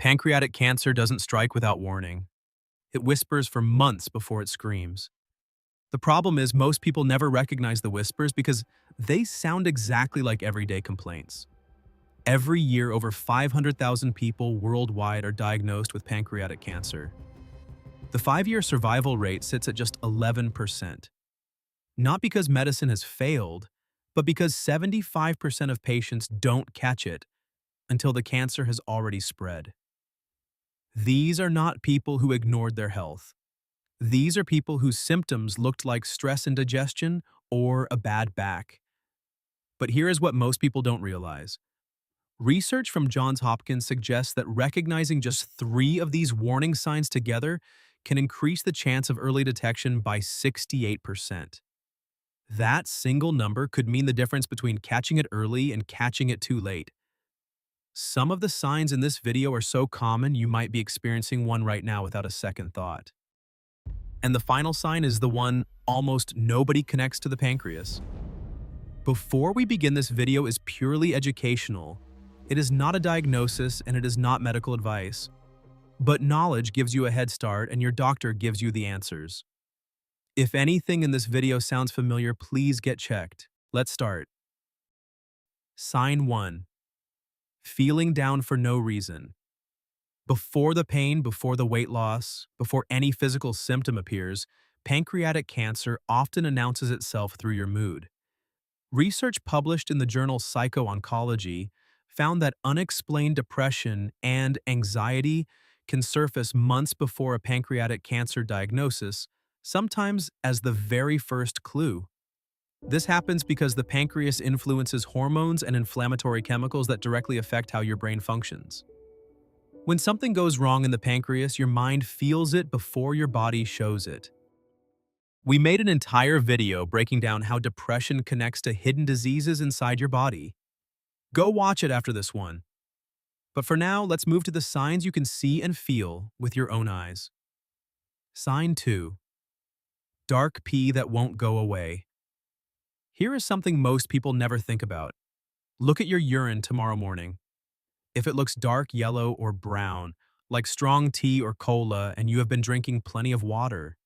Pancreatic cancer doesn't strike without warning. It whispers for months before it screams. The problem is most people never recognize the whispers because they sound exactly like everyday complaints. Every year, over 500,000 people worldwide are diagnosed with pancreatic cancer. The 5-year survival rate sits at just 11%. Not because medicine has failed, but because 75% of patients don't catch it until the cancer has already spread. These are not people who ignored their health. These are people whose symptoms looked like stress and digestion or a bad back. But here is what most people don't realize. Research from Johns Hopkins suggests that recognizing just 3 of these warning signs together can increase the chance of early detection by 68%. That single number could mean the difference between catching it early and catching it too late. Some of the signs in this video are so common you might be experiencing one right now without a second thought. And the final sign is the one almost nobody connects to the pancreas. Before we begin, this video is purely educational. It is not a diagnosis and it is not medical advice. But knowledge gives you a head start and your doctor gives you the answers. If anything in this video sounds familiar, please get checked. Let's start. Sign 1. Feeling down for no reason. Before the pain, before the weight loss, before any physical symptom appears, pancreatic cancer often announces itself through your mood. Research published in the journal Psycho-Oncology found that unexplained depression and anxiety can surface months before a pancreatic cancer diagnosis, sometimes as the very first clue. This happens because the pancreas influences hormones and inflammatory chemicals that directly affect how your brain functions. When something goes wrong in the pancreas, your mind feels it before your body shows it. We made an entire video breaking down how depression connects to hidden diseases inside your body. Go watch it after this one. But for now, let's move to the signs you can see and feel with your own eyes. Sign 2. Dark pee that won't go away. Here is something most people never think about. Look at your urine tomorrow morning. If it looks dark yellow or brown, like strong tea or cola, and you have been drinking plenty of water,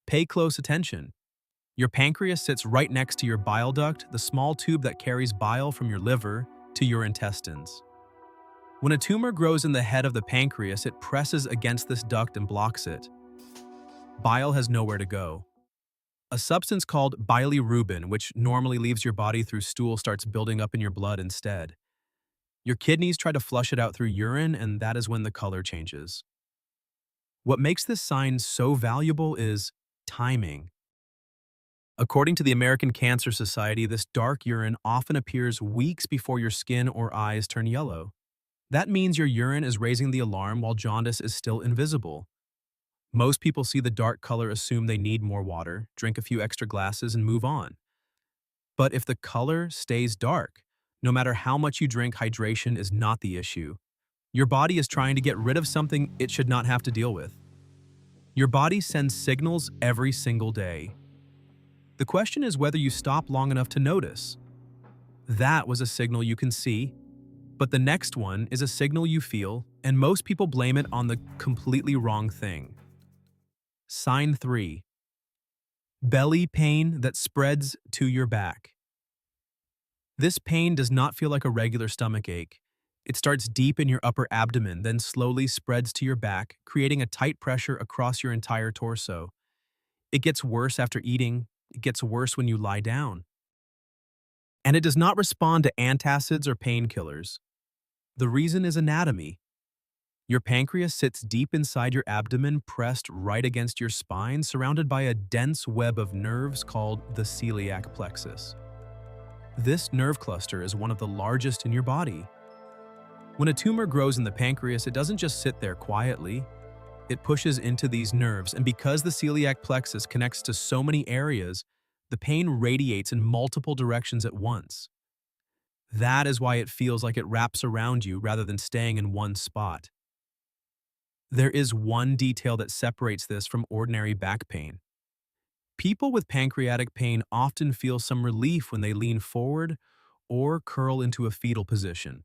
pay close attention. Your pancreas sits right next to your bile duct, the small tube that carries bile from your liver to your intestines. When a tumor grows in the head of the pancreas, it presses against this duct and blocks it. Bile has nowhere to go. A substance called bilirubin, which normally leaves your body through stool, starts building up in your blood instead. Your kidneys try to flush it out through urine, and that is when the color changes. What makes this sign so valuable is timing. According to the American Cancer Society, this dark urine often appears weeks before your skin or eyes turn yellow. That means your urine is raising the alarm while jaundice is still invisible. Most people see the dark color, assume they need more water, drink a few extra glasses, and move on. But if the color stays dark, no matter how much you drink, hydration is not the issue. Your body is trying to get rid of something it should not have to deal with. Your body sends signals every single day. The question is whether you stop long enough to notice. That was a signal you can see, but the next one is a signal you feel, and most people blame it on the completely wrong thing. Sign 3. Belly pain that spreads to your back. This pain does not feel like a regular stomach ache. It starts deep in your upper abdomen, then slowly spreads to your back, creating a tight pressure across your entire torso. It gets worse after eating. It gets worse when you lie down. And it does not respond to antacids or painkillers. The reason is anatomy. Your pancreas sits deep inside your abdomen, pressed right against your spine, surrounded by a dense web of nerves called the celiac plexus. This nerve cluster is one of the largest in your body. When a tumor grows in the pancreas, it doesn't just sit there quietly. It pushes into these nerves, and because the celiac plexus connects to so many areas, the pain radiates in multiple directions at once. That is why it feels like it wraps around you rather than staying in one spot. There is one detail that separates this from ordinary back pain. People with pancreatic pain often feel some relief when they lean forward or curl into a fetal position.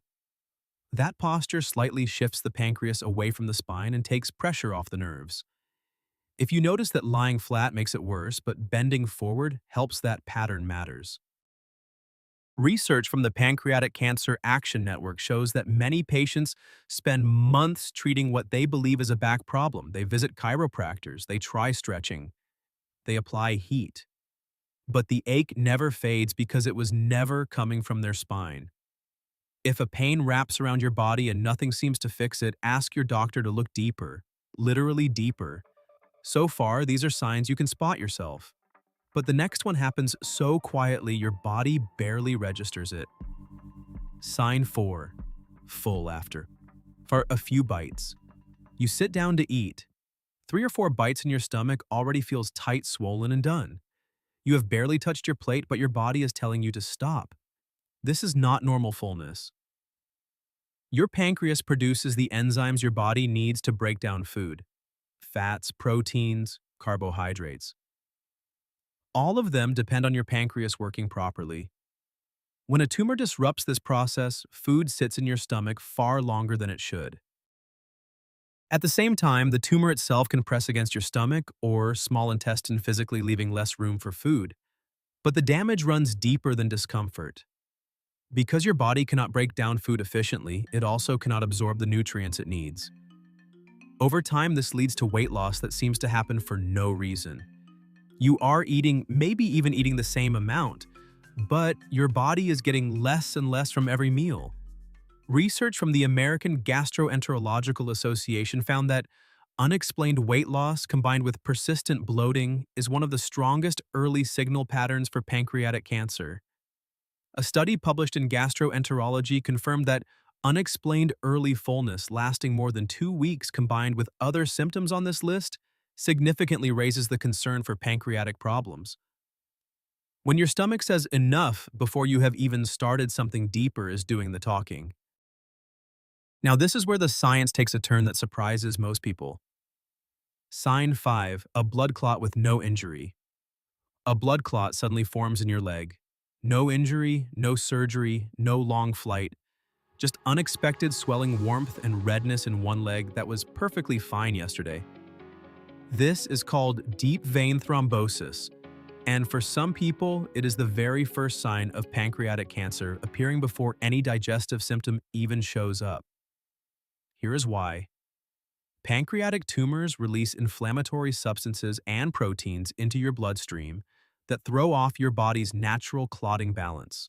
That posture slightly shifts the pancreas away from the spine and takes pressure off the nerves. If you notice that lying flat makes it worse, but bending forward helps, that pattern matters. Research from the Pancreatic Cancer Action Network shows that many patients spend months treating what they believe is a back problem. They visit chiropractors, they try stretching, they apply heat. But the ache never fades because it was never coming from their spine. If a pain wraps around your body and nothing seems to fix it, ask your doctor to look deeper, literally deeper. So far, these are signs you can spot yourself. But the next one happens so quietly your body barely registers it. Sign 4. Full laughter. For a few bites. You sit down to eat. 3 or 4 bites in your stomach already feels tight, swollen, and done. You have barely touched your plate, but your body is telling you to stop. This is not normal fullness. Your pancreas produces the enzymes your body needs to break down food. Fats, proteins, carbohydrates. All of them depend on your pancreas working properly. When a tumor disrupts this process, food sits in your stomach far longer than it should. At the same time, the tumor itself can press against your stomach or small intestine, physically leaving less room for food. But the damage runs deeper than discomfort. Because your body cannot break down food efficiently, it also cannot absorb the nutrients it needs. Over time, this leads to weight loss that seems to happen for no reason. You are eating, maybe even eating the same amount, but your body is getting less and less from every meal. Research from the American Gastroenterological Association found that unexplained weight loss combined with persistent bloating is one of the strongest early signal patterns for pancreatic cancer. A study published in Gastroenterology confirmed that unexplained early fullness lasting more than 2 weeks combined with other symptoms on this list significantly raises the concern for pancreatic problems. When your stomach says enough before you have even started, something deeper is doing the talking. Now, this is where the science takes a turn that surprises most people. Sign 5, a blood clot with no injury. A blood clot suddenly forms in your leg. No injury, no surgery, no long flight. Just unexpected swelling, warmth, and redness in one leg that was perfectly fine yesterday. This is called deep vein thrombosis, and for some people, it is the very first sign of pancreatic cancer, appearing before any digestive symptom even shows up. Here is why. Pancreatic tumors release inflammatory substances and proteins into your bloodstream that throw off your body's natural clotting balance.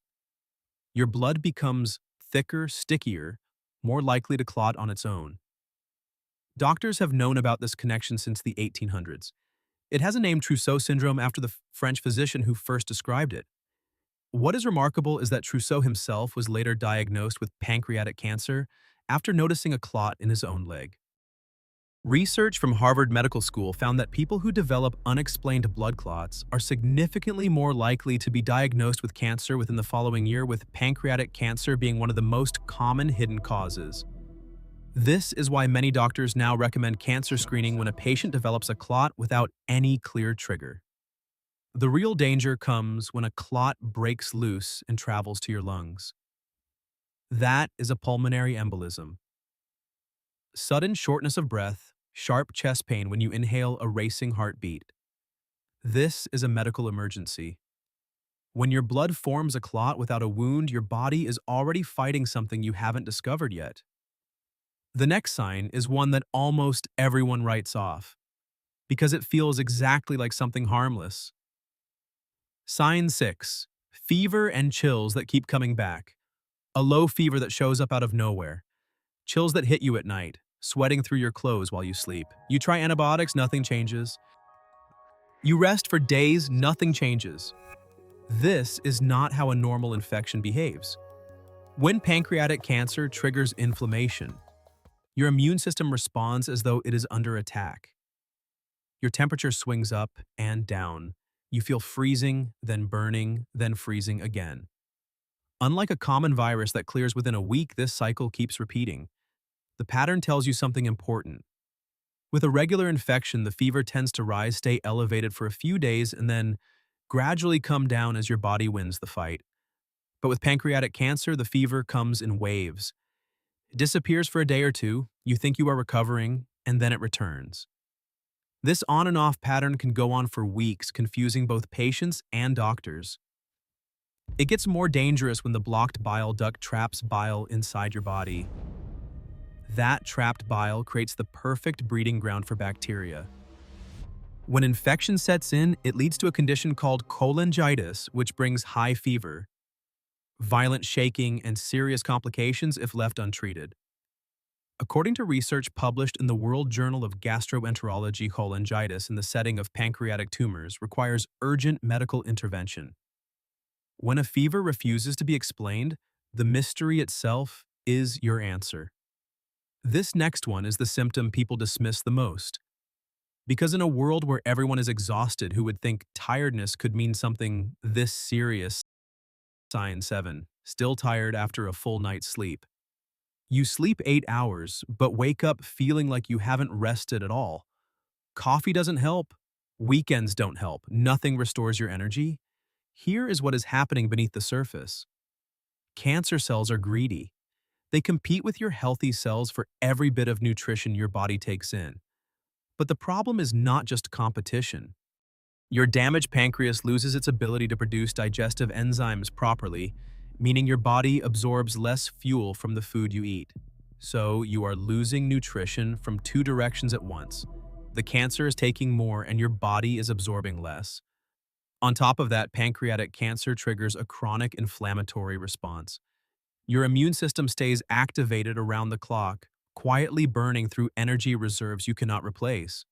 Your blood becomes thicker, stickier, more likely to clot on its own. Doctors have known about this connection since the 1800s. It has a name, Trousseau syndrome, after the French physician who first described it. What is remarkable is that Trousseau himself was later diagnosed with pancreatic cancer after noticing a clot in his own leg. Research from Harvard Medical School found that people who develop unexplained blood clots are significantly more likely to be diagnosed with cancer within the following year, with pancreatic cancer being one of the most common hidden causes. This is why many doctors now recommend cancer screening when a patient develops a clot without any clear trigger. The real danger comes when a clot breaks loose and travels to your lungs. That is a pulmonary embolism. Sudden shortness of breath, sharp chest pain when you inhale, a racing heartbeat. This is a medical emergency. When your blood forms a clot without a wound, your body is already fighting something you haven't discovered yet. The next sign is one that almost everyone writes off, because it feels exactly like something harmless. Sign 6. Fever and chills that keep coming back. A low fever that shows up out of nowhere. Chills that hit you at night, sweating through your clothes while you sleep. You try antibiotics, nothing changes. You rest for days, nothing changes. This is not how a normal infection behaves. When pancreatic cancer triggers inflammation, your immune system responds as though it is under attack. Your temperature swings up and down. You feel freezing, then burning, then freezing again. Unlike a common virus that clears within a week, this cycle keeps repeating. The pattern tells you something important. With a regular infection, the fever tends to rise, stay elevated for a few days, and then gradually come down as your body wins the fight. But with pancreatic cancer, the fever comes in waves. It disappears for a day or two, you think you are recovering, and then it returns. This on and off pattern can go on for weeks, confusing both patients and doctors. It gets more dangerous when the blocked bile duct traps bile inside your body. That trapped bile creates the perfect breeding ground for bacteria. When infection sets in, it leads to a condition called cholangitis, which brings high fever, violent shaking, and serious complications if left untreated. According to research published in the World Journal of Gastroenterology, cholangitis in the setting of pancreatic tumors requires urgent medical intervention. When a fever refuses to be explained, the mystery itself is your answer. This next one is the symptom people dismiss the most. Because in a world where everyone is exhausted, who would think tiredness could mean something this serious? Sign 7. Still tired after a full night's sleep. You sleep 8 hours, but wake up feeling like you haven't rested at all. Coffee doesn't help. Weekends don't help. Nothing restores your energy. Here is what is happening beneath the surface. Cancer cells are greedy. They compete with your healthy cells for every bit of nutrition your body takes in. But the problem is not just competition. Your damaged pancreas loses its ability to produce digestive enzymes properly, meaning your body absorbs less fuel from the food you eat. So you are losing nutrition from two directions at once. The cancer is taking more and your body is absorbing less. On top of that, pancreatic cancer triggers a chronic inflammatory response. Your immune system stays activated around the clock, quietly burning through energy reserves you cannot replace.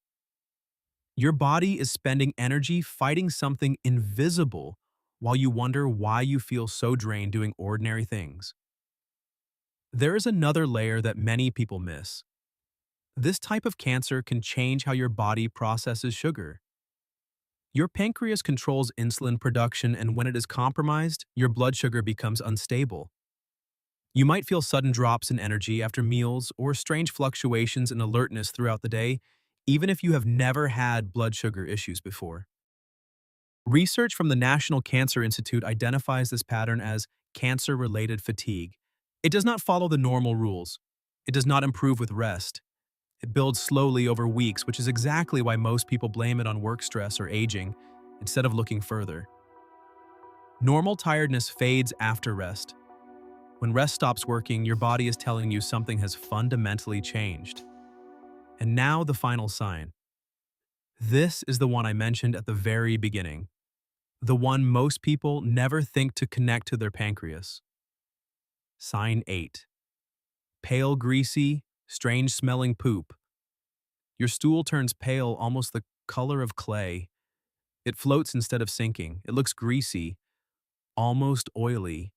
Your body is spending energy fighting something invisible while you wonder why you feel so drained doing ordinary things. There is another layer that many people miss. This type of cancer can change how your body processes sugar. Your pancreas controls insulin production, and when it is compromised, your blood sugar becomes unstable. You might feel sudden drops in energy after meals or strange fluctuations in alertness throughout the day, even if you have never had blood sugar issues before. Research from the National Cancer Institute identifies this pattern as cancer-related fatigue. It does not follow the normal rules. It does not improve with rest. It builds slowly over weeks, which is exactly why most people blame it on work stress or aging, instead of looking further. Normal tiredness fades after rest. When rest stops working, your body is telling you something has fundamentally changed. And now the final sign. This is the one I mentioned at the very beginning. The one most people never think to connect to their pancreas. Sign 8. Pale, greasy, strange-smelling poop. Your stool turns pale, almost the color of clay. It floats instead of sinking. It looks greasy, almost oily,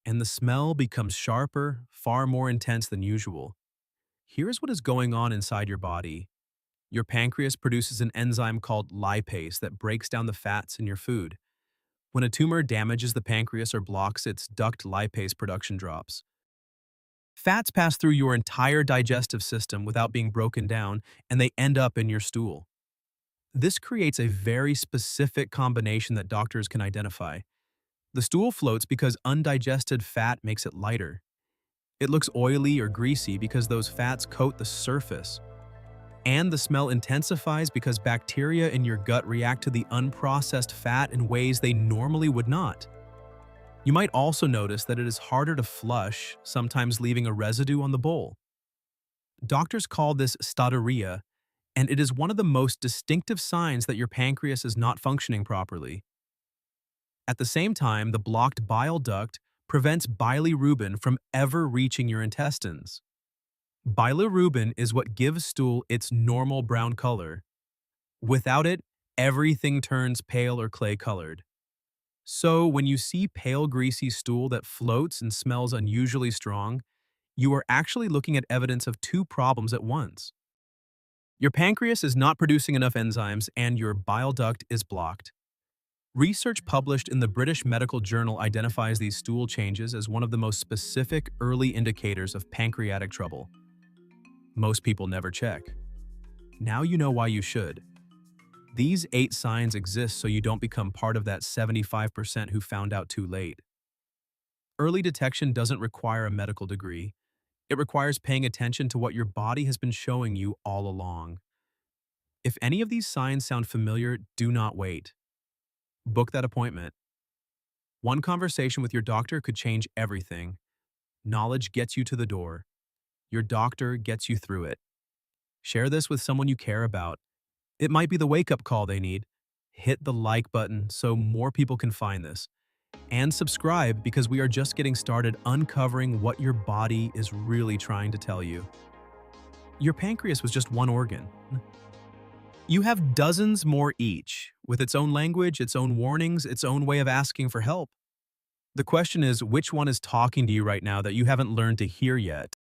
and the smell becomes sharper, far more intense than usual. Here's what is going on inside your body. Your pancreas produces an enzyme called lipase that breaks down the fats in your food. When a tumor damages the pancreas or blocks its duct, lipase production drops. Fats pass through your entire digestive system without being broken down, and they end up in your stool. This creates a very specific combination that doctors can identify. The stool floats because undigested fat makes it lighter. It looks oily or greasy because those fats coat the surface. And the smell intensifies because bacteria in your gut react to the unprocessed fat in ways they normally would not. You might also notice that it is harder to flush, sometimes leaving a residue on the bowl. Doctors call this stautorrhea, and it is one of the most distinctive signs that your pancreas is not functioning properly. At the same time, the blocked bile duct prevents bilirubin from ever reaching your intestines. Bilirubin is what gives stool its normal brown color. Without it, everything turns pale or clay-colored. So when you see pale, greasy stool that floats and smells unusually strong, you are actually looking at evidence of two problems at once. Your pancreas is not producing enough enzymes and your bile duct is blocked. Research published in the British Medical Journal identifies these stool changes as one of the most specific early indicators of pancreatic trouble. Most people never check. Now you know why you should. These 8 signs exist so you don't become part of that 75% who found out too late. Early detection doesn't require a medical degree. It requires paying attention to what your body has been showing you all along. If any of these signs sound familiar, do not wait. Book that appointment. One conversation with your doctor could change everything. Knowledge gets you to the door. Your doctor gets you through it. Share this with someone you care about. It might be the wake-up call they need. Hit the like button so more people can find this. And subscribe because we are just getting started uncovering what your body is really trying to tell you. Your pancreas was just one organ. You have dozens more each, with its own language, its own warnings, its own way of asking for help. The question is, which one is talking to you right now that you haven't learned to hear yet?